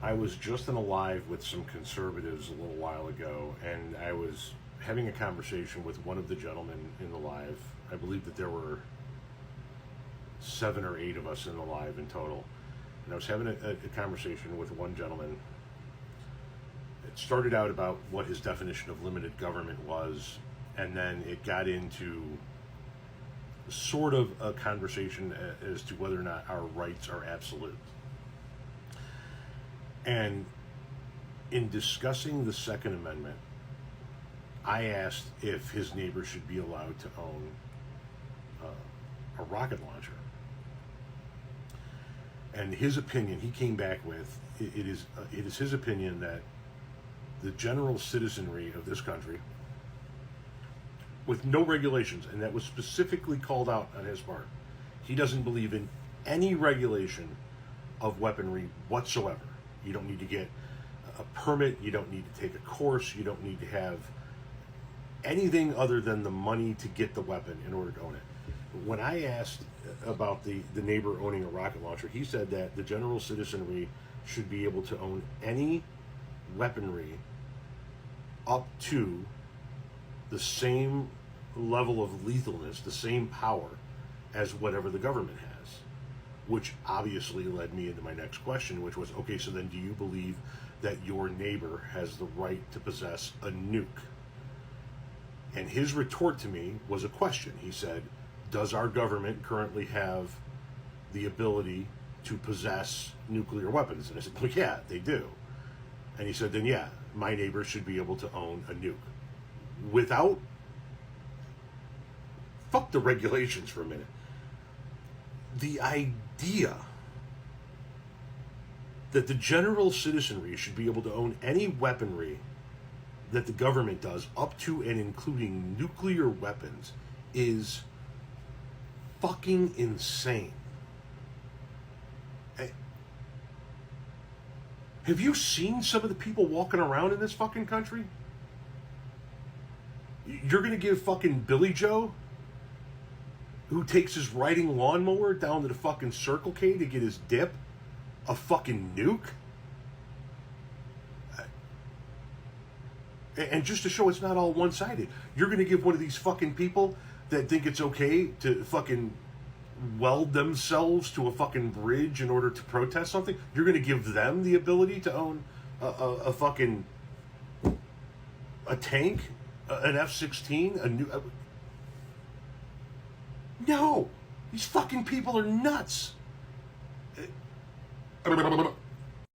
I was just in a live with some conservatives a little while ago, and I was having a conversation with one of the gentlemen in the live. I believe that there were 7 or 8 of us in the live in total. And I was having a conversation with one gentleman. It started out about what his definition of limited government was, and then it got into sort of a conversation as to whether or not our rights are absolute. And in discussing the Second Amendment, I asked if his neighbor should be allowed to own a rocket launcher. And his opinion, he came back with, it is his opinion that the general citizenry of this country, with no regulations, and that was specifically called out on his part, he doesn't believe in any regulation of weaponry whatsoever. You don't need to get a permit, you don't need to take a course, you don't need to have anything other than the money to get the weapon in order to own it. When I asked about the neighbor owning a rocket launcher, he said that the general citizenry should be able to own any weaponry up to the same level of lethalness, the same power as whatever the government has. Which obviously led me into my next question, which was, okay, so then do you believe that your neighbor has the right to possess a nuke? And his retort to me was a question. He said, does our government currently have the ability to possess nuclear weapons? And I said, well, yeah, they do. And he said, then yeah, my neighbor should be able to own a nuke. Without, fuck the regulations for a minute. The idea that the general citizenry should be able to own any weaponry that the government does, up to and including nuclear weapons, is fucking insane. Have you seen some of the people walking around in this fucking country? You're gonna give fucking Billy Joe, who takes his riding lawnmower down to the fucking Circle K to get his dip, a fucking nuke? And just to show it's not all one-sided, you're going to give one of these fucking people that think it's okay to fucking weld themselves to a fucking bridge in order to protest something, you're going to give them the ability to own a fucking a tank, an F-16, a new... No! These fucking people are nuts!